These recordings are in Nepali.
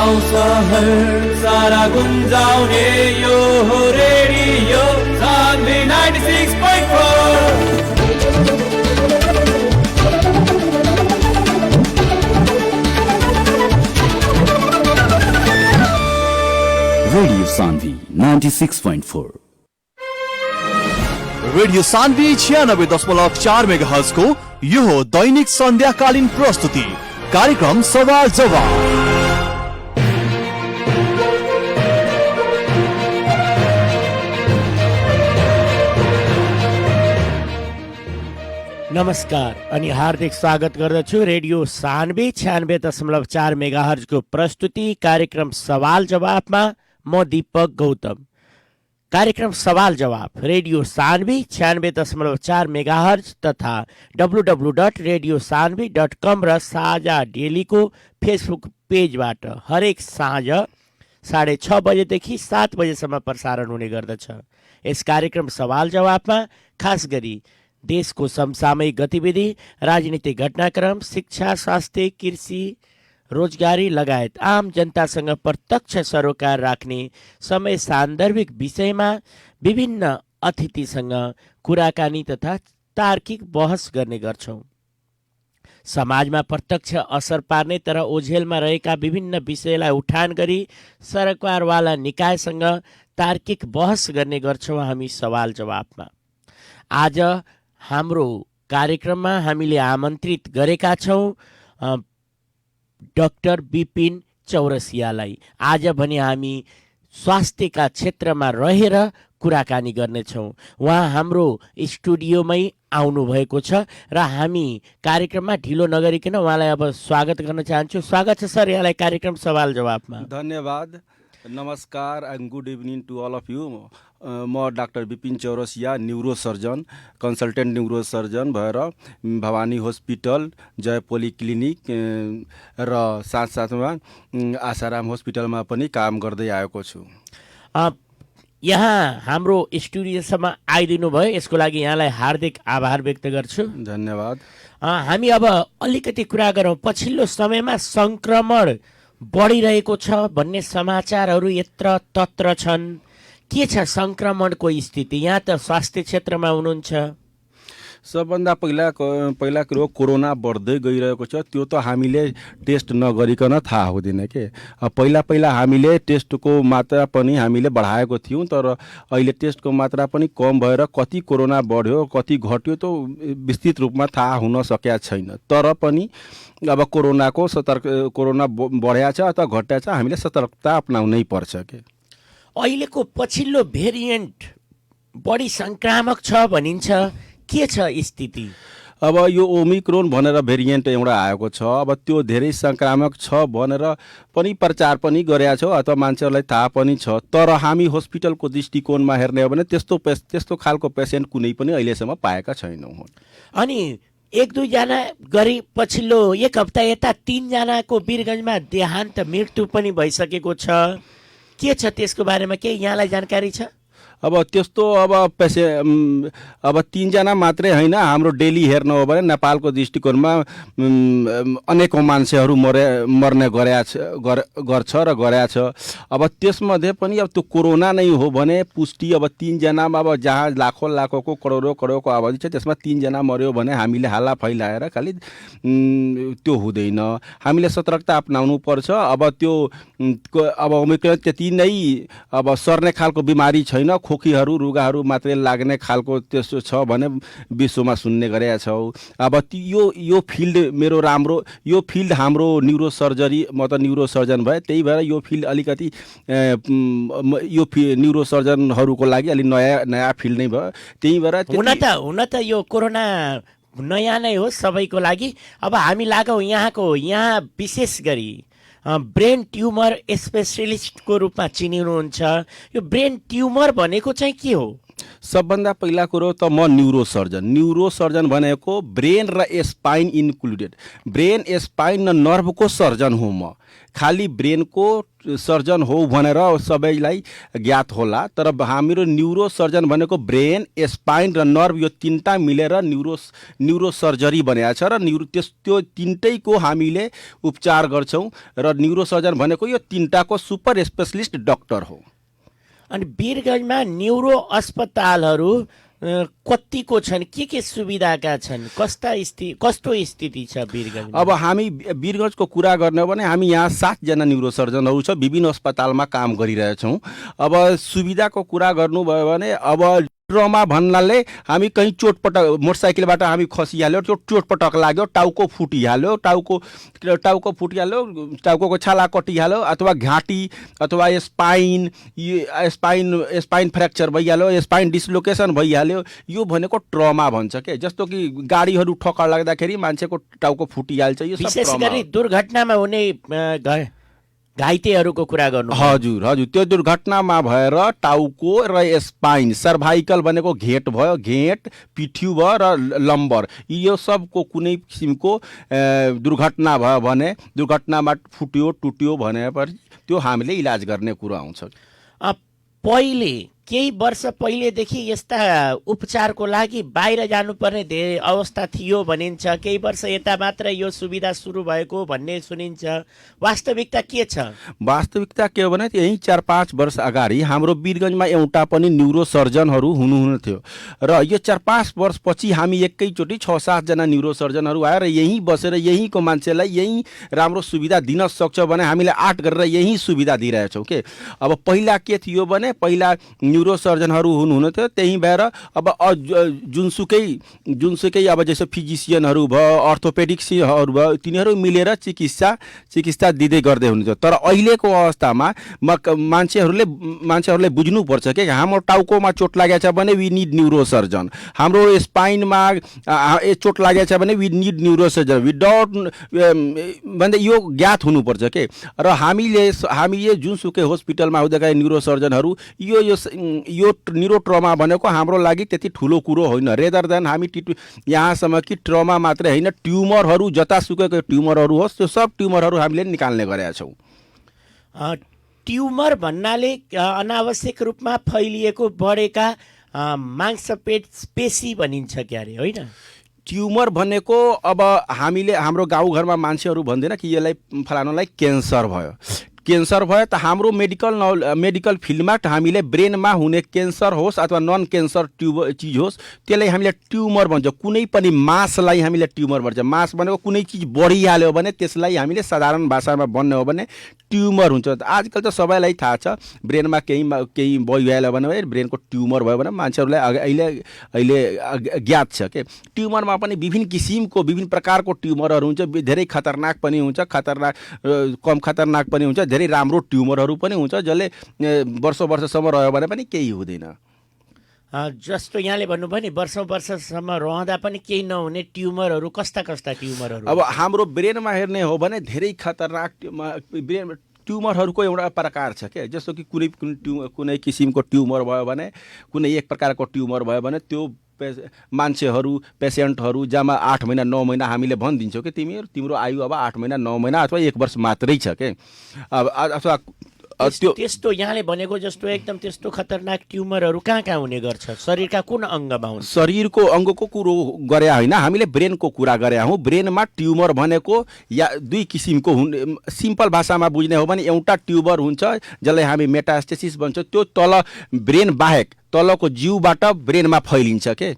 गाउँ सहर सारा गुन्जाउने यो हो radio Sanvi 96.4। Radio Sanvi 96.4। Radio Sanvi 96.4 megahertz को यो हो दैनिक सन्ध्याकालीन प्रस्तुति कार्यक्रम सवाल जवाब। नमस्कार अनि हार्दिक स्वागत गर्दछु रेडियो सान्वी 96.4 मेगाहर्जको प्रस्तुति कार्यक्रम सवाल जवाबमा म दीपक गौतम। कार्यक्रम सवाल जवाब रेडियो सान्वी 96.4 मेगाहर्ज तथा www.radiosanvi.com र साझा डेलीको फेसबुक पेजबाट हरेक साँझ 6:30 बजेदेखि 7 बजेसम्म प्रसारण हुने गर्दछ। यस कार्यक्रम सवाल जवाबमा खास गरी देशको समसामयिक गतिविधि, राजनीतिक घटनाक्रम, शिक्षा, स्वास्थ्य, कृषि, रोजगारी लगायत आम जनतासँग प्रत्यक्ष सरोकार राख्ने समय सान्दर्भिक विषयमा विभिन्न अतिथिसँग कुराकानी तथा तार्किक बहस गर्ने गर्छौँ। समाजमा प्रत्यक्ष असर पार्ने तर ओझेलमा रहेका विभिन्न विषयलाई उठान गरी सरकारवाला निकायसँग तार्किक बहस गर्ने गर्छौँ हामी सवाल जवाबमा। आज हाम्रो कार्यक्रममा हामीले आमन्त्रित गरेका छौँ डाक्टर विपिन चौरसियालाई। आज भने हामी स्वास्थ्यका क्षेत्रमा रहेर कुराकानी गर्नेछौँ। उहाँ हाम्रो स्टुडियोमै आउनुभएको छ र हामी कार्यक्रममा ढिलो नगरिकन उहाँलाई अब स्वागत गर्न चाहन्छु। स्वागत छ सर यहाँलाई कार्यक्रम सवाल जवाबमा। धन्यवाद, नमस्कार and good evening to all of you. म doctor Vipin Chaurasia, neuro surgeon, consultant neuro surgeon भएर भवानी हस्पिटल, जय पोलिक्लिनिक र साथसाथमा आशाराम हस्पिटलमा पनि काम गर्दै आएको छु। यहाँ हाम्रो स्टुडियोसम्म आइदिनु भयो, यसको लागि यहाँलाई हार्दिक आभार व्यक्त गर्छु। धन्यवाद। हामी अब अलिकति कुरा गरौँ। पछिल्लो समयमा सङ्क्रमण बढिरहेको छ भन्ने समाचारहरू यत्र तत्र छन्। के छ सङ्क्रमणको स्थिति? यहाँ त स्वास्थ्य क्षेत्रमा हुनुहुन्छ। सबभन्दा पहिला कुरो कोरोना बढ्दै गइरहेको छ, त्यो त हामीले टेस्ट नगरिकन थाहा हुँदैन के। पहिला हामीले टेस्टको मात्रा पनि हामीले बढाएको थियौँ, तर अहिले टेस्टको मात्रा पनि कम भएर कति कोरोना बढ्यो कति घट्यो त विस्तृत रूपमा थाहा हुन सकेका छैन। तर पनि अब कोरोना बढ्या छ अथवा घट्या छ, हामीले सतर्कता अपनाउनै पर्छ के। अहिलेको पछिल्लो भेरिएन्ट बढी सङ्क्रामक छ भनिन्छ, के छ स्थिति? अब यो ओमिक्रोन भनेर भेरिएन्ट एउटा आएको छ, अब त्यो धेरै सङ्क्रामक छ भनेर पनि प्रचार पनि गरेका छौँ अथवा मान्छेहरूलाई थाहा पनि छ। तर हामी हस्पिटलको दृष्टिकोणमा हेर्ने हो भने त्यस्तो खालको पेसेन्ट कुनै पनि अहिलेसम्म पाएका छैनौँ। अनि 1-2 गरी पछिल्लो एक हप्ता यता 3 जनाको वीरगञ्जमा देहान्त मृत्यु पनि भइसकेको छ। के छ त्यसको बारेमा के यहाँलाई जानकारी छ? अब त्यस्तो अब 3 जना मात्रै होइन, हाम्रो डेली हेर्नु हो भने नेपालको दृष्टिकोणमा अनेकौँ मान्छेहरू मर्ने गर्छ र गरेका छ। अब त्यसमध्ये पनि अब त्यो कोरोना नै हो भने पुष्टि अब 3 जनामा, अब जहाँ लाखौँको करोडौँको आबादी छ त्यसमा 3 जना मर्यो भने हामीले हल्ला फैलाएर खालि त्यो हुँदैन। हामीले सतर्कता अपनाउनु पर्छ। अब त्यो अब ओमिक्रोन त्यति नै अब सर्ने खालको बिमारी छैन, खोकीहरू रुगाहरू मात्रै लाग्ने खालको त्यस्तो छ भने विश्वमा सुन्ने गरेका छौँ। अब यो फिल्ड यो फिल्ड हाम्रो न्युरो सर्जरी, म त न्युरो सर्जन भए, त्यही भएर यो फिल्ड अलिकति यो न्युरो सर्जनहरूको लागि अलिक नयाँ फिल्ड नै भयो। त्यही भएर हुन त यो कोरोना नयाँ नै हो सबैको लागि। अब हामी लागौँ यहाँ विशेष गरी ब्रेन ट्युमर स्पेसलिस्टको रूपमा चिनिनुहुन्छ। यो ब्रेन ट्युमर भनेको चाहिँ के हो? सबभन्दा पहिला कुरो त म न्युरोसर्जन भनेको ब्रेन र स्पाइन इन्क्लुडेड, ब्रेन स्पाइन र नर्भको सर्जन हो म। खालि ब्रेनको सर्जन हो भनेर सबैलाई ज्ञात होला, तर हाम्रो न्युरोसर्जन भनेको ब्रेन, स्पाइन र नर्भ यो तीनटा मिलेर न्युरो सर्जरी बनाएको छ र त्यो तीनटैको हामीले उपचार गर्छौँ र न्युरोसर्जन भनेको यो तीनटाको सुपर स्पेशलिस्ट डाक्टर हो। अनि वीरगञ्जमा न्युरो अस्पतालहरू कतिको छन्, के सुविधाका छन्, कस्तो स्थिति छ वीरगञ्जमा? अब हामी वीरगञ्जको कुरा गर्ने हो भने हामी यहाँ 7 जना न्युरोसर्जनहरू छ, विभिन्न अस्पतालमा काम गरिरहेछौँ। अब सुविधाको कुरा गर्नुभयो भने अब ट्रमा भन्नाले हामी कहीँ चोटपटक मोटरसाइकलबाट हामी खसिहाल्यो, त्यो चोटपटक लाग्यो, टाउको फुटिहाल्यो, टाउको फुटिहाल्यो, टाउको छाला कटिहाल्यो, अथवा घाँटी अथवा स्पाइन फ्र्याक्चर भइहाल्यो, स्पाइन डिस्लोकेसन भइहाल्यो, यो भनेको ट्रमा भन्छ के। जस्तो कि गाडीहरू ठक्कर लाग्दाखेरि मान्छेको टाउको फुटिहाल्छ, यो सब विशेष गरी दुर्घटनामा हुने घाइतेहरूको कुरा गर्नु। हजुर, त्यो दुर्घटनामा भएर टाउको र स्पाइन, सर्भाइकल भनेको घेट भयो, घेट पिठ्यू भयो र लम्बर, यो सबको कुनै किसिमको दुर्घटना भयो भने, दुर्घटनामा फुट्यो टुट्यो भनेपछि त्यो हामीले इलाज गर्ने कुरा आउँछ। केही वर्ष पहिलेदेखि यस्ता उपचारको लागि बाहिर जानुपर्ने धेरै अवस्था थियो भनिन्छ, केही वर्ष यता मात्र यो सुविधा सुरु भएको भन्ने सुनिन्छ। वास्तविकता के छ? वास्तविकता के हो भने यही 4-5 वर्ष अगाडि हाम्रो वीरगञ्जमा एउटा पनि न्युरोसर्जनहरू हुनुहुन्न थियो र यो 4-5 वर्षपछि हामी एकैचोटि 6-7 जना न्युरोसर्जनहरू आएर यहीँ बसेर यहीँको मान्छेलाई यहीँ राम्रो सुविधा दिन सक्छ भने हामीले 8 गरेर यहीँ सुविधा दिइरहेछौँ के। अब पहिला के थियो भने पहिला न्युरोसर्जनहरू हुनुहुन्न थियो, त्यही भएर अब जुनसुकै अब जस्तो फिजिसियनहरू भयो, अर्थोपेडिक्सहरू भयो, तिनीहरू मिलेर चिकित्सा दिँदै गर्दै हुनुहुन्थ्यो। तर अहिलेको अवस्थामा मान्छेहरूले बुझ्नुपर्छ कि हाम्रो टाउकोमा चोट लागेको छ भने वी निड न्युरोसर्जन, हाम्रो स्पाइनमा चोट लागेको छ भने वी निड न्युरोसर्जन, भन्दा यो ज्ञात हुनुपर्छ के। र हामीले जुनसुकै हस्पिटलमा हुँदा न्युरोसर्जनहरू यो न्युरो ट्रमा भनेको हाम्रो लागि त्यति ठुलो कुरो होइन, रेदर देन हामी यहाँसम्म कि ट्रमा मात्रै होइन, ट्युमरहरू जतासुकैको ट्युमरहरू होस् त्यो सब ट्युमरहरू हामीले निकाल्ने गरेका छौँ। ट्युमर भन्नाले अनावश्यक रूपमा फैलिएको बढेका मांसपेशी भनिन्छ क्यारे, होइन? ट्युमर भनेको अब हामीले हाम्रो गाउँघरमा मान्छेहरू भन्दैन कि यसलाई फलानालाई क्यान्सर भयो त हाम्रो मेडिकल फिल्डमा हामीले ब्रेनमा हुने क्यान्सर होस् अथवा नन क्यान्सर चिज होस् त्यसलाई हामीले ट्युमर भन्छ। कुनै पनि मासलाई हामीले ट्युमर भन्छ। मास भनेको कुनै चिज बढिहाल्यो भने त्यसलाई हामीले साधारण भाषामा भन्ने हो भने ट्युमर हुन्छ। आजकल त सबैलाई थाहा छ ब्रेनमा केही भइहाल्यो भने ब्रेनको ट्युमर भयो भने मान्छेहरूलाई अहिले ज्ञात छ के। ट्युमरमा पनि विभिन्न प्रकारको ट्युमरहरू हुन्छ, धेरै खतरनाक पनि हुन्छ, कम खतरनाक पनि हुन्छ, धेरै राम्रो ट्युमरहरू पनि हुन्छ जसले वर्षसम्म रह्यो भने पनि केही हुँदैन। जस्तो यहाँले भन्नुभयो नि वर्षसम्म रहँदा पनि केही नहुने ट्युमरहरू कस्ता ट्युमरहरू? अब हाम्रो ब्रेनमा हेर्ने हो भने धेरै खतरनाक ट्युमरहरूको एउटा प्रकार छ के। जस्तो कि कुनै किसिमको ट्युमर भयो भने, कुनै एक प्रकारको ट्युमर भयो भने त्यो पेसेन्टहरू जम्मा 8 महिना 9 महिना हामीले भनिदिन्छौँ कि तिम्रो आयु अब 8 महिना 9 महिना अथवा 1 वर्ष मात्रै छ के। अथवा त्यस्तो यहाँले भनेको जस्तो एकदम त्यस्तो खतरनाक ट्युमरहरू कहाँ हुने गर्छ? शरीरका कुन अङ्गमा हुन्छ? शरीरको अङ्गको कुरो गरे होइन, हामीले ब्रेनको कुरा गरे हौँ। ब्रेनमा ट्युमर भनेको या 2 किसिमको सिम्पल भाषामा बुझ्ने हो भने एउटा ट्युमर हुन्छ जसलाई हामी मेटास्टेसिस भन्छ, त्यो तल ब्रेन बाहेक तलको जिउबाट ब्रेनमा फैलिन्छ के।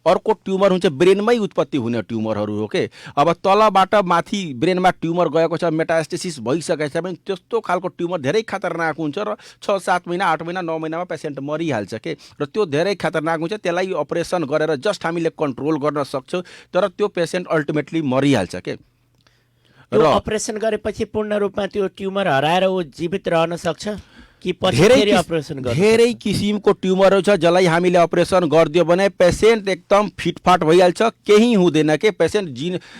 अर्को ट्युमर हुन्छ ब्रेनमै उत्पत्ति हुने ट्युमरहरू हो के। अब तलबाट माथि ब्रेनमा ट्युमर गएको छ, मेटास्टेसिस भइसकेको छ भने त्यस्तो खालको ट्युमर धेरै खतरनाक हुन्छ र 6-7 महिना 8 महिना 9 महिनामा पेसेन्ट मरिहाल्छ के। र त्यो धेरै खतरनाक हुन्छ, त्यसलाई अपरेसन गरेर जस्ट हामीले कन्ट्रोल गर्न सक्छौँ, तर त्यो पेसेन्ट अल्टिमेटली मरिहाल्छ के। र अपरेसन गरेपछि पूर्ण रूपमा त्यो ट्युमर हराएर ऊ जीवित रहन सक्छ? धेरै किसिमको ट्युमरहरू छ जसलाई हामीले अपरेसन गरिदियो भने पेसेन्ट एकदम फिटफाट भइहाल्छ, केही हुँदैन के। पेसेन्ट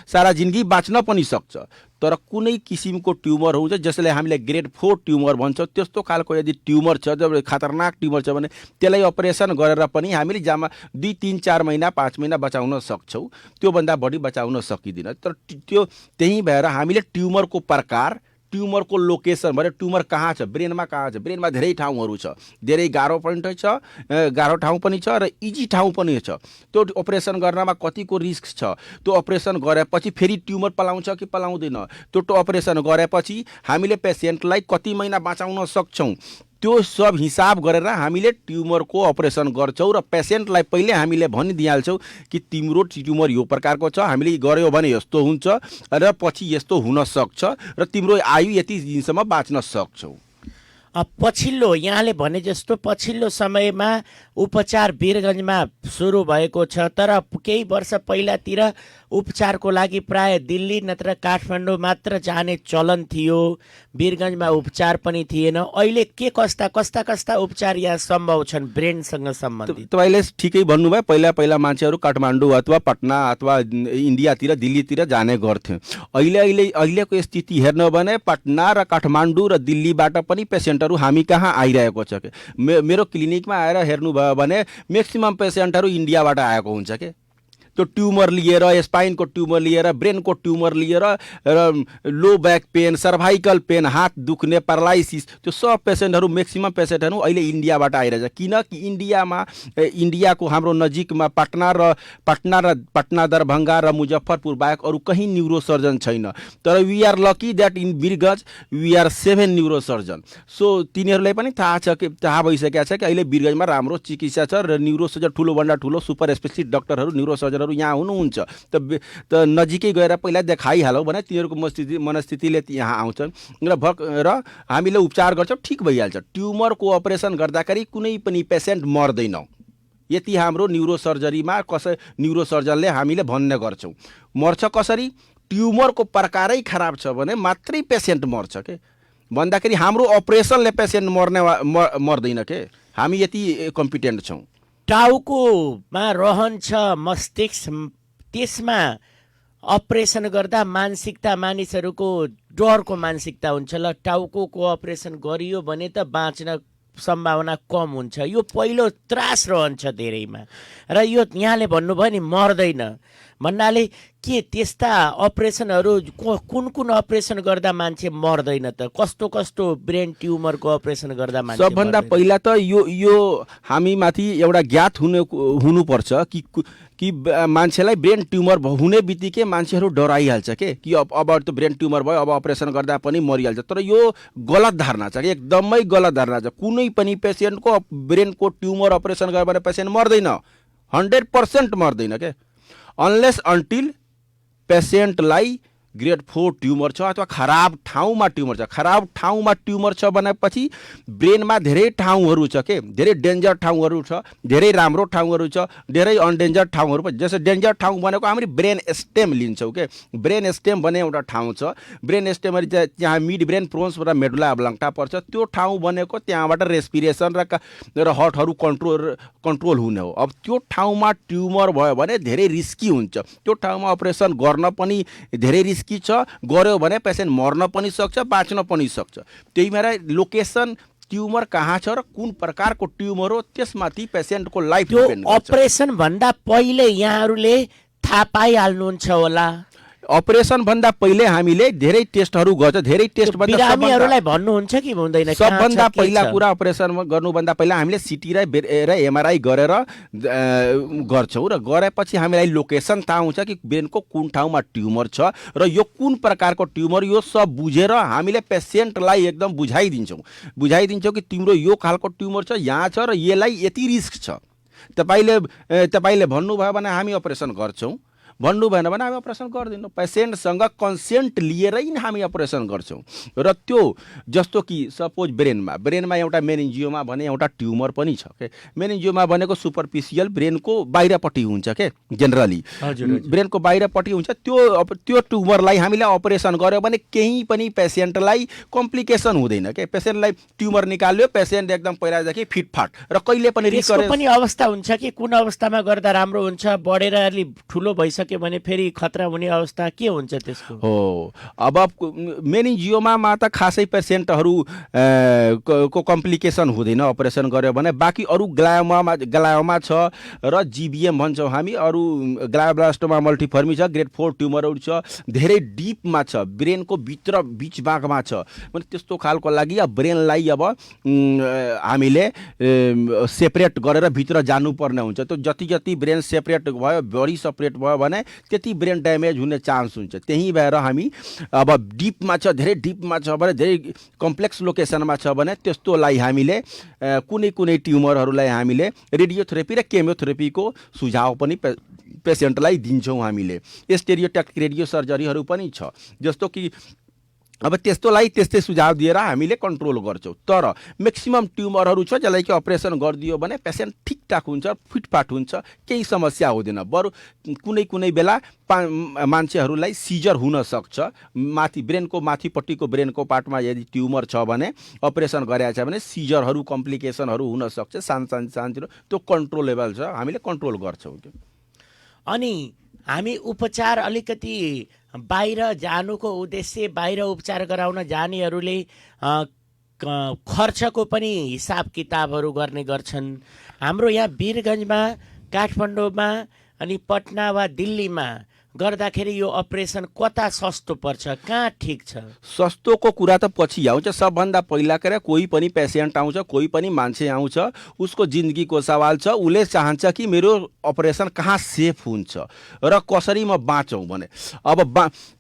सारा जिन्दगी बाँच्न पनि सक्छ। तर कुनै किसिमको ट्युमर हुन्छ जसले हामीले ग्रेड 4 ट्युमर भन्छौँ, त्यस्तो खालको यदि ट्युमर छ, जब खतरनाक ट्युमर छ भने त्यसलाई अपरेसन गरेर पनि हामीले जामा 2, 3, 4 महिना 5 महिना बचाउन सक्छौँ। त्योभन्दा बढी बचाउन सकिँदैन। तर त्यो त्यही भएर हामीले ट्युमरको प्रकार, ट्युमरको लोकेसन भने ट्युमर कहाँ छ, ब्रेनमा कहाँ छ, ब्रेनमा धेरै ठाउँहरू छ, धेरै गाह्रो पोइन्ट छ, गाह्रो ठाउँ पनि छ र इजी ठाउँ पनि छ। त्यो अपरेसन गर्नमा कतिको रिस्क छ, त्यो अपरेसन गरेपछि फेरि ट्युमर पलाउँछ कि पलाउँदैन, त्यो अपरेसन गरेपछि हामीले पेसेन्टलाई कति महिना बचाउन सक्छौँ, त्यो सब हिसाब गरेर हामीले ट्युमरको अपरेसन गर्छौँ र पेसेन्टलाई पहिले हामीले भनिदिइहाल्छौँ कि तिम्रो ट्युमर यो प्रकारको छ, हामीले गर्यो भने यस्तो हुन्छ र पछि यस्तो हुन सक्छ र तिम्रो आयु यति दिनसम्म बाँच्न सक्छौ। पछिल्लो यहाँले भने जस्तो पछिल्लो समयमा उपचार वीरगञ्जमा सुरु भएको छ, तर केही वर्ष पहिलातिर उपचारको लागि प्राय दिल्ली नत्र काठमाडौँ मात्र जाने चलन थियो, वीरगञ्जमा उपचार पनि थिएन। अहिले के कस्ता उपचार यहाँ सम्भव छन् ब्रेनसँग सम्बन्धित? तपाईँले ठिकै भन्नुभयो। पहिला मान्छेहरू काठमाडौँ अथवा पटना अथवा इन्डियातिर दिल्लीतिर जाने गर्थ्यो। अहिलेको स्थिति हेर्नु भने पटना र काठमाडौँ र दिल्लीबाट पनि पेसेन्टहरू हामी कहाँ आइरहेको छ कि मेरो क्लिनिकमा आएर हेर्नुभयो भने म्याक्सिमम पेसेन्टहरू इन्डियाबाट आएको हुन्छ कि त्यो ट्युमर लिएर, स्पाइनको ट्युमर लिएर, ब्रेनको ट्युमर लिएर र लो ब्याक पेन, सर्भाइकल पेन, हात दुख्ने, प्यारालाइसिस, त्यो सब पेसेन्टहरू म्याक्सिमम पेसेन्टहरू अहिले इन्डियाबाट आइरहेछ। किनकि इन्डियाको हाम्रो नजिकमा पटना दरभङ्गा र मुजफ्फरपुर बाहेक अरू कहीँ न्युरोसर्जन छैन। तर we are lucky that in Birgunj we are 7 neurosurgeon. So तिनीहरूलाई पनि थाहा भइसकेको छ कि अहिले वीरगञ्जमा राम्रो चिकित्सा छ र न्युरोसर्जन ठुलोभन्दा ठुलो सुपर स्पेसिलिस्ट डाक्टरहरू, न्युरोसर्जन यहाँ हुनुहुन्छ। त नजिकै गएर पहिला देखाइहालौँ भने तिनीहरूको मनस्थितिले यहाँ आउँछन् र हामीले उपचार गर्छौँ, ठिक भइहाल्छ। ट्युमरको अपरेसन गर्दाखेरि कुनै पनि पेसेन्ट मर्दैन। यति हाम्रो न्युरोसर्जरीमा न्युरोसर्जनले हामीले भन्ने गर्छौँ। मर्छ कसरी? ट्युमरको प्रकारै खराब छ भने मात्रै पेसेन्ट मर्छ के, भन्दाखेरि हाम्रो अपरेसनले पेसेन्ट मर्दैन के। हामी यति कम्पिटेन्ट छौँ। टाउकोमा रहन्छ मस्तिष्क, त्यसमा अपरेसन गर्दा मानसिकता, मानिसहरूको डरको मानसिकता हुन्छ, ल टाउको अपरेसन गरियो भने त बाँच्न सम्भावना कम हुन्छ। यो पहिलो त्रास रहन्छ धेरैमा र यो यहाँले भन्नुभयो नि मर्दैन भन्नाले के त्यस्ता अपरेसनहरू कुन अपरेसन गर्दा मान्छे मर्दैन त? कस्तो ब्रेन ट्युमरको अपरेसन गर्दा मान्छे? सबभन्दा पहिला त यो हामी माथि एउटा ज्ञात हुनुपर्छ कि मान्छेलाई ब्रेन ट्युमर हुने बित्तिकै मान्छेहरू डराइहाल्छ कि अब त ब्रेन ट्युमर भयो, अब अपरेसन गर्दा पनि मरिहाल्छ। तर यो गलत धारणा छ कि, एकदमै गलत धारणा छ। कुनै पनि पेसेन्टको ब्रेनको ट्युमर अपरेसन गर्यो भने पेसेन्ट मर्दैन, 100% मर्दैन के, अनलेस अन्टिल पेसेन्टलाई ग्रेड 4 ट्युमर छ अथवा खराब ठाउँमा ट्युमर छ। खराब ठाउँमा ट्युमर छ भनेपछि ब्रेनमा धेरै ठाउँहरू छ के, धेरै डेन्जर ठाउँहरू छ, धेरै राम्रो ठाउँहरू छ, धेरै अनडेन्जर ठाउँहरू पनि। जस्तो डेन्जर ठाउँ भनेको हामीले ब्रेन स्टेम लिन्छौँ के। ब्रेन स्टेम भन्ने एउटा ठाउँ छ, ब्रेन स्टेम त्यहाँ मिड ब्रेन, प्रोन्स र मेडुला अब्लाङ्टा पर्छ। त्यो ठाउँ भनेको त्यहाँबाट रेस्पिरेसन र हार्टहरू कन्ट्रोल हुने हो। अब त्यो ठाउँमा ट्युमर भयो भने धेरै रिस्की हुन्छ। त्यो ठाउँमा अपरेसन गर्न पनि धेरै रिस्की छ, गर्यो भने पेसेन्ट मर्न पनि सक्छ, बाँच्न पनि सक्छ। त्यही भएर लोकेसन, ट्युमर कहाँ छ र कुन प्रकारको ट्युमर हो त्यसमाथि पेसेन्टको लाइफ डिपेन्ड गर्छ। अपरेसन भन्दा पहिले यहाँहरूले थाहा पाइहाल्नुहुन्छ होला? अपरेसन भन्दा पहिले हामीले धेरै टेस्टहरू गर्छ। धेरै टेस्ट बिरामीहरूलाई भन्नुहुन्छ कि हुँदैन? सबभन्दा पहिला कुरा अपरेसन गर्नुभन्दा पहिला हामीले सिटी र एमआरआई गरेर गर्छौँ र गरेपछि हामीलाई लोकेसन थाहा हुन्छ कि ब्रेनको कुन ठाउँमा ट्युमर छ र यो कुन प्रकारको ट्युमर, यो सब बुझेर हामीले पेसेन्टलाई एकदम बुझाइदिन्छौँ कि तिम्रो यो खालको ट्युमर छ, यहाँ छ र यसलाई यति रिस्क छ। तपाईँले भन्नुभयो भने हामी अपरेसन गर्छौँ, भन्नु भएन भने हामी अपरेसन गर्दैनौँ। पेसेन्टसँग कन्सेन्ट लिएरै नै हामी अपरेसन गर्छौँ। र त्यो जस्तो कि सपोज ब्रेनमा एउटा मेनिन्जियोमा भने एउटा ट्युमर पनि छ के। मेनिन्जियोमा भनेको सुपरफिसियल ब्रेनको बाहिरपट्टि हुन्छ के, जेनरली ब्रेनको बाहिरपट्टि हुन्छ। त्यो ट्युमरलाई हामीले अपरेसन गर्यो भने केही पनि पेसेन्टलाई कम्प्लिकेसन हुँदैन के। पेसेन्टलाई ट्युमर निकाल्यो, पेसेन्ट एकदम पहिलादेखि फिटफाट र कहिले पनि रिकभरी पनि अवस्था हुन्छ कि कुन अवस्थामा गर्दा राम्रो हुन्छ? बढेर अलि ठुलो भइसक्यो भइसक्यो भने फेरि खतरा हुने अवस्था के हुन्छ त्यसको? हो, अब मेनिन्जियोमा त खासै पेसेन्टहरू को कम्प्लिकेसन हुँदैन अपरेसन गर्यो भने। बाँकी अरू ग्लायोमा छ र जीबीएम भन्छौँ हामी, अरू ग्लायोब्लास्टोमा मल्टिफर्मी छ, ग्रेड 4 ट्युमरहरू छ, धेरै डिपमा छ, ब्रेनको बिच भागमा छ भने त्यस्तो खालको लागि अब ब्रेनलाई अब हामीले सेपरेट गरेर भित्र जानुपर्ने हुन्छ। त्यो जति जति ब्रेन सेपरेट भयो, बडी सेपरेट भयो भने त्यति ब्रेन ड्यामेज हुने चान्स हुन्छ। त्यही भएर हामी अब डिपमा छ, धेरै डिपमा छ भने, धेरै कम्प्लेक्स लोकेसनमा छ भने त्यस्तोलाई हामीले कुनै कुनै ट्युमरहरूलाई हामीले रेडियोथेरापी र केमियोथेरापीको सुझाव पनि पेसेन्टलाई दिन्छौँ हामीले। स्टेरियोट्याक्टिक रेडियो सर्जरीहरू पनि छ, जस्तो कि अब त्यस्तोलाई त्यस्तै सुझाव दिएर हामीले कन्ट्रोल गर्छौँ। तर म्याक्सिमम ट्युमरहरू छ जसलाई कि अपरेसन गरिदियो भने पेसेन्ट ठिकठाक हुन्छ, फिटफाट हुन्छ, केही समस्या हुँदैन। बरु कुनै कुनै बेला मान्छेहरूलाई सिजर हुन सक्छ, माथि ब्रेनको माथिपट्टिको ब्रेनको पार्टमा यदि ट्युमर छ भने अपरेसन गरेको छ भने सिजरहरू कम्प्लिकेसनहरू हुन सक्छ, सानो त्यो कन्ट्रोलेबल छ, हामीले कन्ट्रोल गर्छौँ। अनि हामी उपचार अलिकति बाहिर जानुको उद्देश्य, बाहिर उपचार गराउन जानेहरूले खर्चको पनि हिसाब किताबहरू गर्ने गर्छन्। हाम्रो यहाँ वीरगन्जमा, काठमाडौँमा अनि पटना वा दिल्लीमा गर्दाखेरि यो अपरेसन कता सस्तो पर्छ, कहाँ ठिक छ? सस्तोको कुरा त पछि आउँछ। सबभन्दा पहिला के कोही पनि पेसेन्ट आउँछ, कोही पनि मान्छे आउँछ, उसको जिन्दगीको सवाल छ। उसले चाहन्छ कि मेरो अपरेसन कहाँ सेफ हुन्छ र कसरी म बाँचौँ भने। अब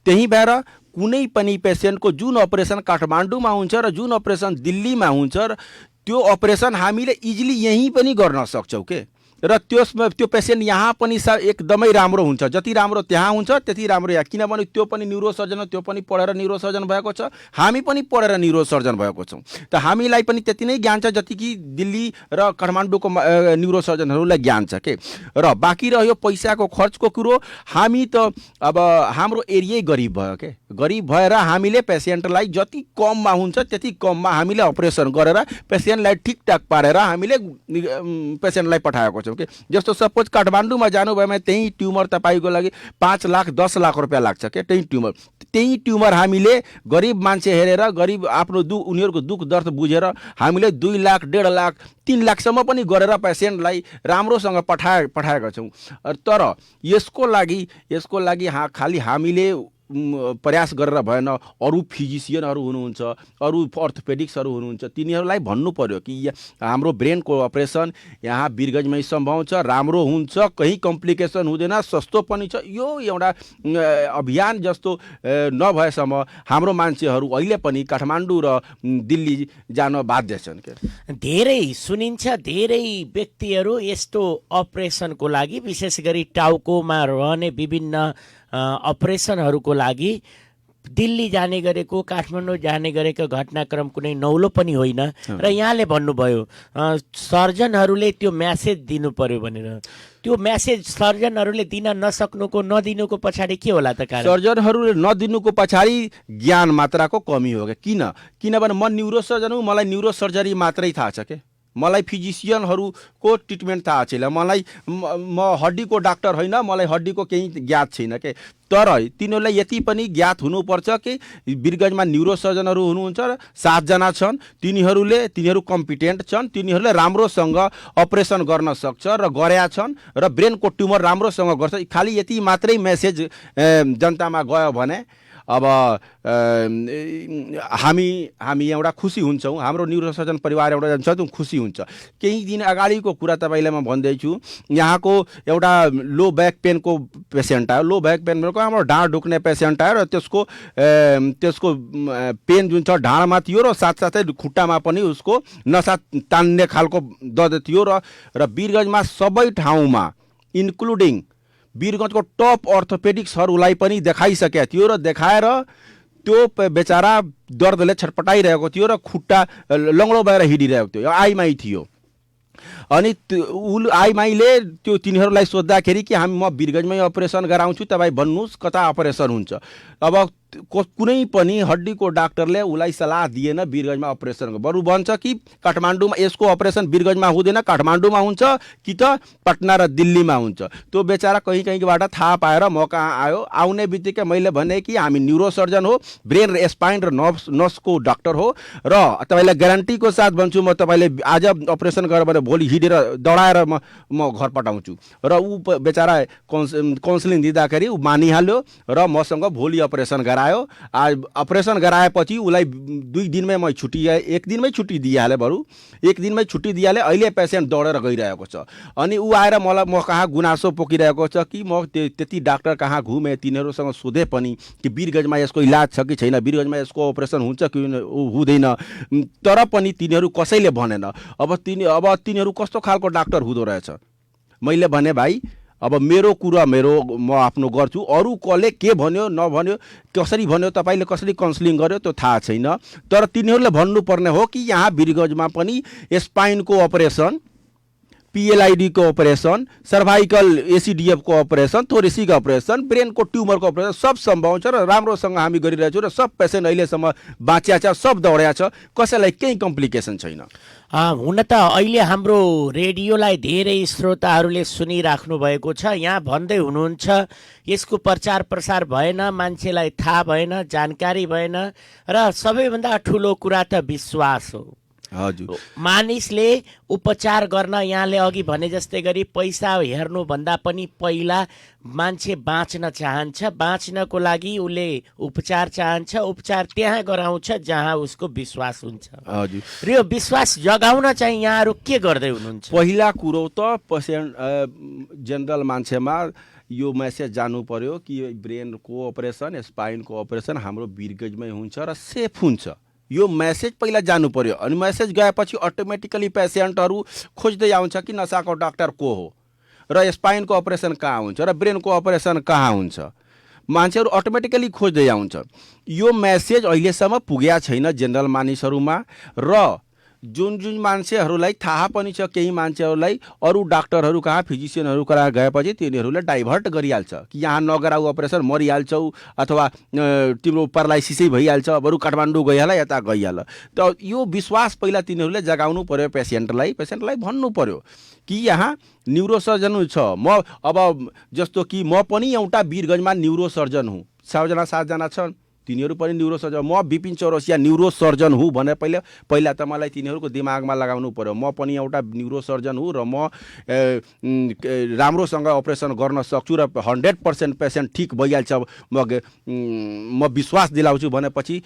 त्यही भएर कुनै पनि पेसेन्टको जुन अपरेसन काठमाडौँमा हुन्छ र जुन अपरेसन दिल्लीमा हुन्छ र त्यो अपरेसन हामीले इजिली यहीँ पनि गर्न सक्छौँ के। र त्यो पेसेन्ट यहाँ पनि एकदमै राम्रो हुन्छ। जति राम्रो त्यहाँ हुन्छ त्यति राम्रो यहाँ, किनभने त्यो पनि न्युरोसर्जन हो, त्यो पनि पढेर न्युरोसर्जन भएको छ, हामी पनि पढेर न्युरोसर्जन भएको छौँ। त हामीलाई पनि त्यति नै ज्ञान छ जति कि दिल्ली र काठमाडौँको न्युरोसर्जनहरूलाई ज्ञान छ के। र बाँकी रह्यो पैसाको खर्चको कुरो, हामी त अब हाम्रो एरियै गरिब भयो के। गरिब भएर हामीले पेसेन्टलाई जति कममा हुन्छ त्यति कममा हामीले अपरेसन गरेर पेसेन्टलाई ठिकठाक पारेर हामीले पेसेन्टलाई पठाएको छौँ के। जस्तो सपोज काठमाडौँमा जानुभयो भने त्यही ट्युमर तपाईँको लागि 5 लाख 10 लाख रुपियाँ लाग्छ के। त्यही ट्युमर हामीले गरिब मान्छे हेरेर, गरिब आफ्नो उनीहरूको दुःख दर्द बुझेर हामीले 2 लाख 1.5 लाख 3 लाखसम्म पनि गरेर पेसेन्टलाई राम्रोसँग पठाएका छौँ। तर यसको लागि खालि हामीले प्रयास गरेर भएन। अरू फिजिसियनहरू हुनुहुन्छ, अरू अर्थोपेडिक्सहरू हुनुहुन्छ, तिनीहरूलाई भन्नु पर्यो कि हाम्रो ब्रेनको अपरेसन यहाँ वीरगन्जमै सम्भव छ, राम्रो हुन्छ, कहीँ कम्प्लिकेसन हुँदैन, सस्तो पनि छ। यो एउटा अभियान जस्तो नभएसम्म हाम्रो मान्छेहरू अहिले पनि काठमाडौँ र दिल्ली जान बाध्य छन् के। धेरै सुनिन्छ, धेरै व्यक्तिहरू यस्तो अपरेसनको लागि, विशेष गरी टाउकोमा रहने विभिन्न अपरेसनहरूको लागि दिल्ली जाने गरेको, काठमाडौँ जाने गरेको घटनाक्रम कुनै नौलो पनि होइन। र यहाँले भन्नुभयो सर्जनहरूले त्यो म्यासेज दिनु पर्यो भनेर। त्यो म्यासेज सर्जनहरूले दिन नदिनुको पछाडि के होला त कारण? सर्जनहरूले नदिनुको पछाडि ज्ञान मात्राको कमी हो क्या। किनभने म न्युरोसर्जन हुँ, मलाई न्युरोसर्जरी मात्रै थाहा छ के। मलाई फिजिसियनहरूको ट्रिटमेन्ट थाहा छैन, म हड्डीको डाक्टर होइन, मलाई हड्डीको केही ज्ञात छैन के। तर तिनीहरूलाई यति पनि ज्ञात हुनुपर्छ कि वीरगन्जमा न्युरोसर्जनहरू हुनुहुन्छ र 7 जना छन्, तिनीहरू कम्पिटेन्ट छन्, तिनीहरूले राम्रोसँग अपरेसन गर्न सक्छ र गरेका छन् र ब्रेनको ट्युमर राम्रोसँग गर्छ। खालि यति मात्रै मेसेज जनतामा गयो भने अब हामी एउटा खुसी हुन्छौँ। हाम्रो न्युरोसर्जन परिवार एउटा जान्छ त खुसी हुन्छ। केही दिन अगाडिको कुरा तपाईँलाई म भन्दैछु। यहाँको एउटा लो ब्याक पेनको पेसेन्ट आयो। लो ब्याक पेन भनेको हाम्रो ढाड दुख्ने पेसेन्ट आयो र त्यसको पेन जुन छ ढाडमा थियो र साथसाथै खुट्टामा पनि उसको नसा तान्ने खालको दर्द थियो र वीरगन्जमा सबै ठाउँमा इन्क्लुडिङ वीरगन्जको टप अर्थोपेडिक्सहरूलाई पनि देखाइसकेको थियो र देखाएर त्यो बेचारा दर्दले छटपटाइरहेको थियो र खुट्टा लङ्गडो भएर हिँडिरहेको थियो, आइमाई थियो। अनि आइमाईले तिनीहरूलाई सोद्धाखेरि कि म वीरगन्जमै अपरेसन गराउँछु, तपाईँ भन्नुहोस् कता अपरेसन हुन्छ। अब कुनै पनि हड्डीको डाक्टरले उसलाई सल्लाह दिएन वीरगञ्जमा अपरेसन गर्नु। बरु भन्छ कि काठमाडौँमा यसको अपरेसन वीरगञ्जमा हुँदैन, काठमाडौँमा हुन्छ कि त पटना र दिल्लीमा हुन्छ। त्यो बेचारा कहीँबाट थाहा पाएर म कहाँ आयो। आउने बित्तिकै मैले भने कि हामी न्युरोसर्जन हो, ब्रेन र स्पाइन र नर्सको डाक्टर हो र तपाईँलाई ग्यारेन्टीको साथ भन्छु म तपाईँले आज अपरेसन गरेर भने भोलि हिँडेर दौडाएर म घर पठाउँछु। र ऊ बेचारा काउन्सिलिङ दिँदाखेरि ऊ मानिहाल्यो र मसँग भोलि अपरेसन गरायो। अपरेसन गराएपछि उसलाई 2 दिनमै म छुट्टी, 1 दिनमै छुट्टी दिइहालेँ। बरु 1 दिनमै छुट्टी दिइहालेँ। अहिले पेसेन्ट दौडेर गइरहेको छ। अनि ऊ आएर मलाई म कहाँ गुनासो पोखिरहेको छ कि म त्यति डाक्टर कहाँ घुमेँ, तिनीहरूसँग सोधे पनि कि वीरगञ्जमा यसको इलाज छ कि छैन, वीरगञ्जमा यसको अपरेसन हुन्छ कि हुँदैन, तर पनि तिनीहरू कसैले भनेन। अब तिनीहरू कस्तो खालको डाक्टर हुँदो रहेछ। मैले भने भाइ अब मेरो कुरा म आफ्नो गर्छु, अरू कसले के भन्यो नभन्यो, कसरी भन्यो, तपाईँले कसरी काउन्सिलिङ गर्यो त्यो थाहा छैन। तर तिनीहरूले भन्नुपर्ने हो कि यहाँ वीरगञ्जमा पनि स्पाइनको अपरेसन, PLID को अपरेसन, सर्भाइकल ACDF को अपरेसन, थोरेसिक अपरेसन, ब्रेनको ट्युमरको अपरेसन सब सम्भव छ र राम्रोसँग हामी गरिरहेछौँ र सब पेसेन्ट अहिलेसम्म बाँचिया छ, सब दौड्या छ, कसैलाई केही कम्प्लिकेसन छैन। हुन त अहिले हाम्रो रेडियोलाई धेरै श्रोताहरूले सुनिराख्नु भएको छ। यहाँ भन्दै हुनुहुन्छ यसको प्रचार प्रसार भएन, मान्छेलाई थाहा भएन, जानकारी भएन र सबैभन्दा ठुलो कुरा त विश्वास हो। हजुर, मानिसले उपचार गर्न यहाँले अघि भने जस्तै गरी पैसा हेर्नुभन्दा पनि पहिला मान्छे बाँच्न चाहन्छ। बाँच्नको लागि उसले उपचार चाहन्छ, उपचार त्यहाँ गराउँछ जहाँ उसको विश्वास हुन्छ। हजुर, र यो विश्वास जगाउन चाहिँ यहाँहरू के गर्दै हुनुहुन्छ? पहिला कुरो त पेसेन्ट जनरल मान्छेमा यो मेसेज जानु पर्यो कि ब्रेनको अपरेसन, स्पाइनको अपरेसन हाम्रो वीरगञ्जमै हुन्छ र सेफ हुन्छ। यो मेसेज पहिला जानु पर्यो। अनि मेसेज गएपछि अटोमेटिकली पेसेन्टहरू खोज्दै आउँछ कि नसाको डाक्टर को हो र स्पाइनको अपरेसन कहाँ हुन्छ र ब्रेनको अपरेसन कहाँ हुन्छ, मान्छेहरू अटोमेटिकली खोज्दै आउँछ। यो मेसेज अहिलेसम्म पुगेको छैन जनरल मानिसहरूमा र जुन मान्छेहरूलाई थाहा पनि छ, केही मान्छेहरूलाई अरू डाक्टरहरू कहाँ, फिजिसियनहरू कहाँ गएपछि तिनीहरूले डाइभर्ट गरिहाल्छ कि यहाँ नगराऊ अपरेसन, मरिहाल्छौ अथवा तिम्रो प्यारालाइसिसै भइहाल्छ, बरु काठमाडौँ गइहाल, यता गइहाल। त यो विश्वास पहिला तिनीहरूले जगाउनु पर्यो। पेसेन्टलाई भन्नु पर्यो कि यहाँ न्युरोसर्जन छ। म अब जस्तो कि म पनि एउटा वीरगञ्जमा न्युरोसर्जन हुँ, 6 जना 7 जना छन्, तिनीहरू पनि न्युरोसर्जन। म विपिन चौरसिया न्युरोसर्जन हुँ भने पहिला त मलाई तिनीहरूको दिमागमा लगाउनु पर्यो म पनि एउटा न्युरोसर्जन हुँ र म राम्रोसँग अपरेसन गर्न सक्छु र 100% पेसेन्ट ठिक भइहाल्छ, म विश्वास दिलाउँछु भनेपछि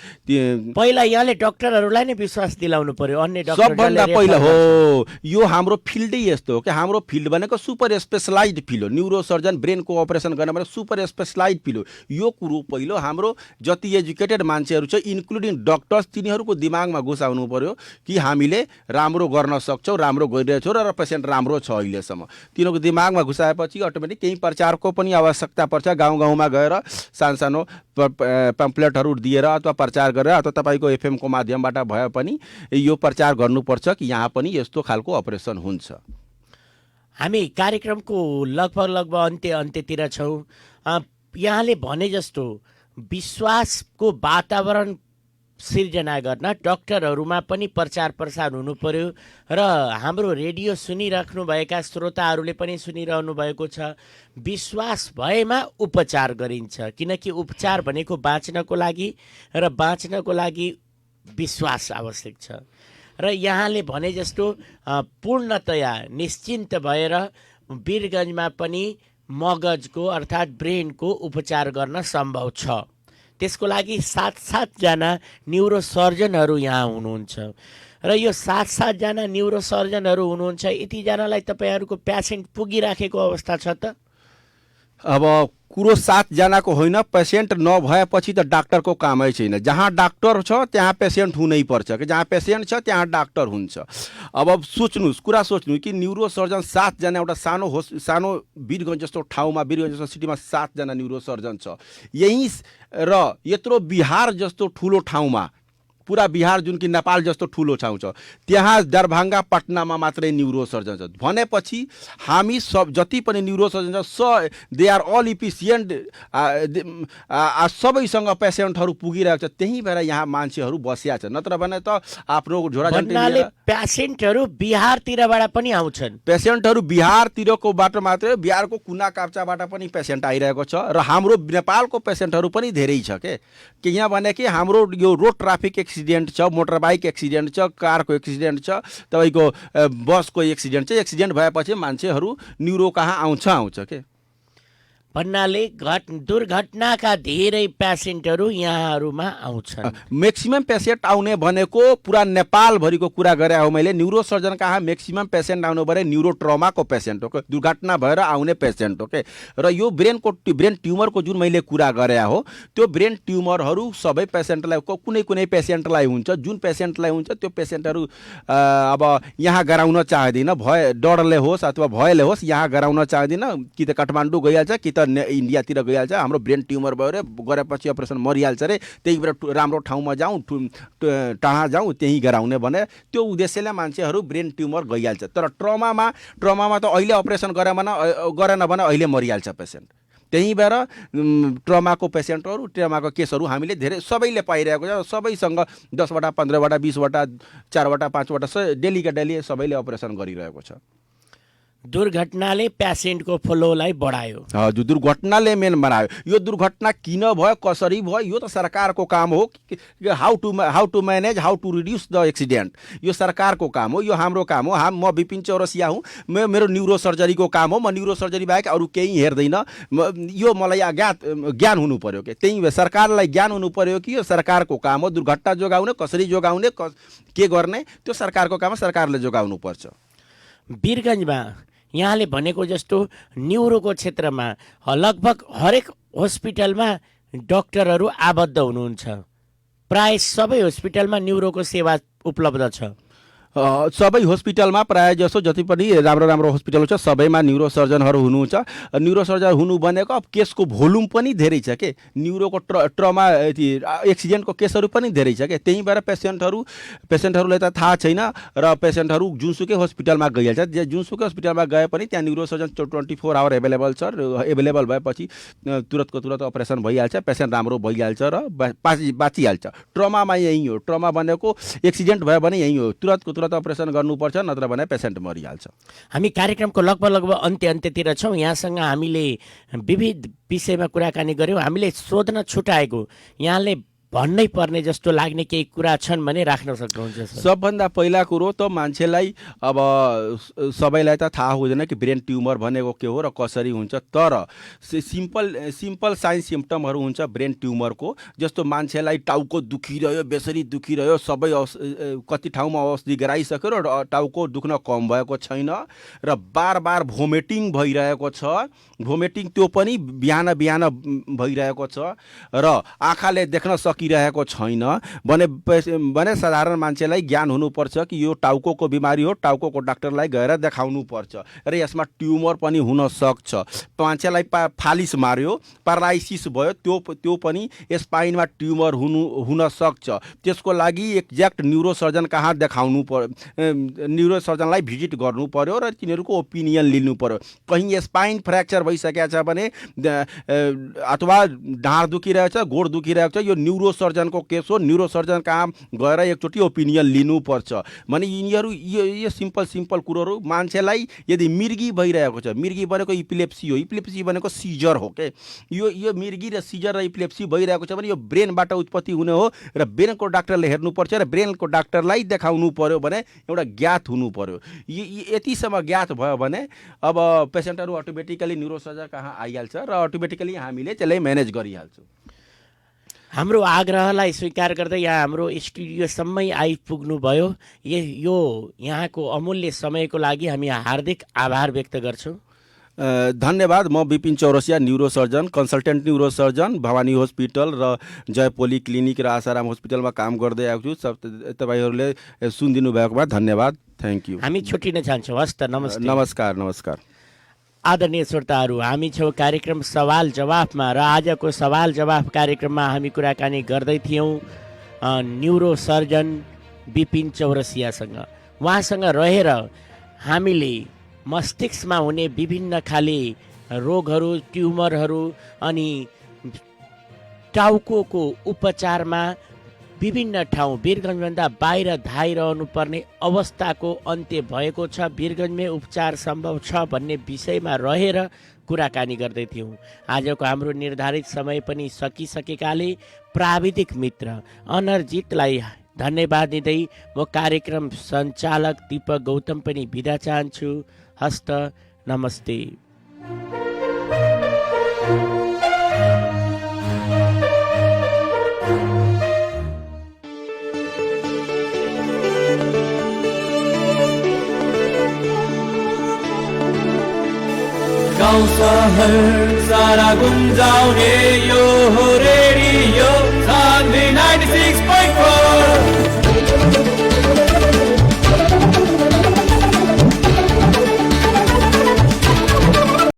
पहिला यहाँले डाक्टरहरूलाई नै विश्वास दिलाउनु पर्यो। अन्य डाक्टर सबभन्दा पहिला हो। यो हाम्रो फिल्डै यस्तो हो कि हाम्रो फिल्ड भनेको सुपर स्पेसलाइज्ड फिल्ड हो। न्युरोसर्जन ब्रेनको अपरेसन गर्ने भने सुपर स्पेसलाइज्ड फिल्ड हो। यो कुरो पहिलो हाम्रो जति एजुकेटेड मान्छेहरू छ इन्क्लुडिङ डक्टर्स, तिनीहरूको दिमागमा घुसाउनु पर्यो कि हामीले राम्रो गर्न सक्छौँ, राम्रो गरिरहेछौँ र पेसेन्ट राम्रो छ अहिलेसम्म। तिनीहरूको दिमागमा घुसाएपछि अटोमेटिक केही प्रचारको पनि आवश्यकता पर्छ। गाउँमा गएर सानो पम्पलेटहरू दिएर अथवा प्रचार गरेर अथवा तपाईँको FM को माध्यमबाट भए पनि यो प्रचार गर्नुपर्छ कि यहाँ पनि यस्तो खालको अपरेसन हुन्छ। हामी कार्यक्रमको लगभग अन्त्यतिर छौँ। यहाँले भने जस्तो विश्वासको वातावरण सिर्जना गर्न डाक्टरहरूमा पनि प्रचार प्रसार हुनु पर्यो र हाम्रो रेडियो सुनिराख्नुभएका श्रोताहरूले पनि सुनिरहनु भएको छ। विश्वास भएमा उपचार गरिन्छ, किनकि उपचार भनेको बाँच्नको लागि र बाँच्नको लागि विश्वास आवश्यक छ। र यहाँले भने जस्तो पूर्णतया निश्चिन्त भएर वीरगञ्जमा पनि मगजको अर्थात् ब्रेनको उपचार गर्न सम्भव छ। त्यसको लागि 7 जना न्युरोसर्जनहरू यहाँ हुनुहुन्छ र यो 7 जना न्युरोसर्जनहरू हुनुहुन्छ। यतिजनालाई तपाईँहरूको पेसेन्ट पुगिराखेको अवस्था छ त? अब कुरो 7 जनाको होइन, पेसेन्ट नभएपछि त डाक्टरको कामै छैन। जहाँ डाक्टर छ त्यहाँ पेसेन्ट हुनै पर्छ, कि जहाँ पेसेन्ट छ त्यहाँ डाक्टर हुन्छ। अब कुरा सोच्नु कि न्युरोसर्जन 7 जना, एउटा सानो वीरगञ्ज जस्तो ठाउँमा, वीरगञ्ज जस्तो सिटीमा 7 जना न्युरोसर्जन छ। यही र यत्रो बिहार जस्तो ठुलो ठाउँमा पुरा बिहार जुन कि नेपाल जस्तो ठुलो ठाउँ छ त्यहाँ दरभंगा पटनामा मात्रै न्युरोसर्जन छ भनेपछि हामी सब जति पनि न्युरोसर्जन छ दे आर अल इफिसियन्ट सबैसँग पेसेन्टहरू पुगिरहेको छ त्यही भएर यहाँ मान्छेहरू बसिया छ नत्र भने त आफ्नो भन्नाले पेसेन्टहरू बिहारतिरबाट पनि आउँछन् पेसेन्टहरू बिहारतिरको बाट मात्रै बिहारको कुना काप्चाबाट पनि पेसेन्ट आइरहेको छ र हाम्रो नेपालको पेसेन्टहरू पनि धेरै छ के यहाँ भने कि हाम्रो यो रोड ट्राफिक एक्सिडेन्ट छ मोटर बाइक एक्सिडेन्ट छ कारको एक्सिडेन्ट छ तपाईँको बसको एक्सिडेन्ट छ एक्सिडेन्ट भएपछि मान्छेहरू न्युरो कहाँ आउँछ के भन्नाले दुर्घटनाका धेरै पेसेन्टहरू यहाँहरूमा आउँछन् म्याक्सिमम पेसेन्ट आउने भनेको पुरा नेपालभरिको कुरा गरे हो मैले न्युरोसर्जन कहाँ म्याक्सिमम पेसेन्ट आउनु भने न्युरो ट्रमा पेसेन्ट हो दुर्घटना भएर आउने पेसेन्ट हो के र यो ब्रेन ट्युमरको जुन मैले कुरा गरे हो त्यो ब्रेन ट्युमरहरू सबै पेसेन्टलाई कुनै कुनै पेसेन्टलाई हुन्छ जुन पेसेन्टलाई हुन्छ त्यो पेसेन्टहरू अब यहाँ गराउन चाहदिन भए डरले होस् अथवा भयले होस् यहाँ गराउन चाहदिन कि त काठमाडौँ गइहाल्छ कि त इन्डियातिर गइहाल्छ हाम्रो ब्रेन ट्युमर भयो गरेपछि अपरेसन मरिहाल्छ रे त्यही भएर राम्रो ठाउँमा जाउँ टाढा जाउँ त्यहीँ गराउने भने त्यो उद्देश्यले मान्छेहरू ब्रेन ट्युमर गइहाल्छ तर ट्रमामा त अहिले अपरेसन गरेन भने अहिले मरिहाल्छ पेसेन्ट त्यही भएर ट्रमाको पेसेन्टहरू ट्रमाको केसहरू हामीले धेरै सबैले पाइरहेको छ सबैसँग 10वटा 15वटा 20वटा 4वटा 5वटा डेलीका डेली सबैले अपरेसन गरिरहेको छ दुर्घटनाले पेसेन्टको फ्लोलाई बढायो हजुर दुर्घटनाले मेन बनायो यो दुर्घटना किन भयो कसरी भयो यो त सरकारको काम हो how to manage how to reduce the accident यो सरकारको काम हो यो हाम्रो काम हो म विपिन चौरसिया हुँ मेरो न्युरो सर्जरीको काम हो म न्युरो सर्जरी बाहेक अरू केही हेर्दैन यो मलाई ज्ञान हुनु पर्यो के त्यही सरकारलाई ज्ञान हुनु पर्यो कि यो सरकारको काम हो दुर्घटना जोगाउने कसरी जोगाउने के गर्ने त्यो सरकारको काम हो सरकारले जोगाउनु पर्छ वीरगञ्जमा यहाँले भनेको जस्तो न्युरोको क्षेत्रमा लगभग हरेक हस्पिटलमा डाक्टरहरू आबद्ध हुनुहुन्छ प्राय सबै हस्पिटलमा न्युरोको सेवा उपलब्ध छ सबै हस्पिटलमा प्रायः जसो जति पनि राम्रो हस्पिटल छ सबैमा न्युरोसर्जनहरू हुनुहुन्छ न्युरोसर्जन हुनु भनेको अब केसको भोल्युम पनि धेरै छ के न्युरोको ट्रमा एक्सिडेन्टको केसहरू पनि धेरै छ के त्यही भएर पेसेन्टहरूले त थाहा छैन र पेसेन्टहरू जुनसुकै हस्पिटलमा गइहाल्छ जुनसुकै हस्पिटलमा गए पनि त्यहाँ न्युरोसर्जन 24 आवर एभाइलेबल छ एभाइलेबल भएपछि तुरन्तको तुरन्त अपरेसन भइहाल्छ पेसेन्ट राम्रो भइहाल्छ र बाँचिहाल्छ ट्रमामा यही हो ट्रमा भनेको एक्सिडेन्ट भयो भने यही हो तुरन्तको तुरन्त अपरेसन गर्नुपर्छ नत्र भने पेसेन्ट मरिहाल्छ हामी कार्यक्रमको लगभग अन्त्यतिर छौँ यहाँसँग हामीले विविध विषयमा कुराकानी गऱ्यौँ हामीले सोध्न छुटाएको यहाँले भन्नै पर्ने जस्तो लाग्ने केही कुरा छन् भने राख्न सक्नुहुन्छ सबभन्दा पहिला कुरो त मान्छेलाई अब सबैलाई त थाहा हुँदैन कि ब्रेन ट्युमर भनेको के हो र कसरी हुन्छ तर सिम्पल साइन सिम्पटमहरू हुन्छ ब्रेन ट्युमरको जस्तो मान्छेलाई टाउको दुखिरह्यो बेसरी दुखिरह्यो सबै कति ठाउँमा औषधि गराइसक्यो र टाउको दुख्न कम भएको छैन र बार भोमिटिङ भइरहेको छ भोमिटिङ त्यो पनि बिहान भइरहेको छ र आँखाले देख्न सकिरहेको छैन भने साधारण मान्छेलाई ज्ञान हुनुपर्छ कि यो टाउकोको बिमारी हो टाउकोको डाक्टरलाई गएर देखाउनु पर्छ र यसमा ट्युमर पनि हुन सक्छ मान्छेलाई फालिस मार्यो प्यारालाइसिस भयो त्यो पनि स्पाइनमा ट्युमर हुन सक्छ त्यसको लागि एक्ज्याक्ट न्युरोसर्जन कहाँ देखाउनु पर्यो न्युरोसर्जनलाई भिजिट गर्नु पर्यो र तिनीहरूको ओपिनियन लिनु पर्यो कहीँ स्पाइन फ्र्याक्चर भइसकेको छ भने अथवा ढाड दुखिरहेको छ गोड दुखिरहेको छ यो न्युरोसर्जनको केस हो न्युरोसर्जन कहाँ गएर एकचोटि ओपिनियन लिनुपर्छ भने यिनीहरू यो सिम्पल कुरोहरू मान्छेलाई यदि मिर्गी भइरहेको छ मिर्गी भनेको इपिलेप्सी हो इपिलेप्सी भनेको सिजर हो के यो मिर्गी र सिजर र इपिलेप्सी भइरहेको छ भने यो ब्रेनबाट उत्पत्ति हुने हो र ब्रेनको डाक्टरले हेर्नुपर्छ र ब्रेनको डाक्टरलाई देखाउनु पर्यो भने एउटा ज्ञात हुनु पर्यो यतिसम्म ज्ञात भयो भने अब पेसेन्टहरू अटोमेटिकली न्युरोसर्जन कहाँ आइहाल्छ र अटोमेटिकली हामीले त्यसलाई म्यानेज गरिहाल्छौँ हाम्रो आग्रहलाई स्वीकार गर्दै यहाँ हाम्रो स्टुडियोसम्मै आइपुग्नु भयो यो यहाँको अमूल्य समयको लागि हामी हार्दिक आभार व्यक्त गर्छौँ धन्यवाद म Vipin Chaurasia neurosurgeon consultant neurosurgeon Bhawani hospital र जय पोली क्लिनिक र आसाराम हस्पिटलमा काम गर्दै आएको छु तपाईँहरूले सुनिदिनु भएकोमा धन्यवाद थ्याङ्क यू हामी छुट्टिन चाहन्छौँ हस् त नमस्कार आदरणीय श्रोताहरू हामी छौँ कार्यक्रम सवाल जवाफमा र आजको सवाल जवाफ कार्यक्रममा हामी कुराकानी गर्दै थियौँ न्युरो सर्जन विपिन चौरसियासँग। उहाँसँग रहेर हामीले मस्तिष्कमा हुने विभिन्न खाले रोगहरू, ट्युमरहरू अनि टाउको उपचारमा विभिन्न ठाउँ वीरगञ्जभन्दा बाहिर धाइरहनु पर्ने अवस्थाको अन्त्य भएको छ, वीरगञ्जमै उपचार सम्भव छ भन्ने विषयमा रहेर कुराकानी गर्दै थियौँ। आजको हाम्रो निर्धारित समय पनि सकिसकेकाले प्राविधिक मित्र अनरजितलाई धन्यवाद दिँदै म कार्यक्रम सञ्चालक दीपक गौतम पनि बिदा चाहन्छु। हस्त नमस्ते। गाउँ सहर सारा गुन्जाउने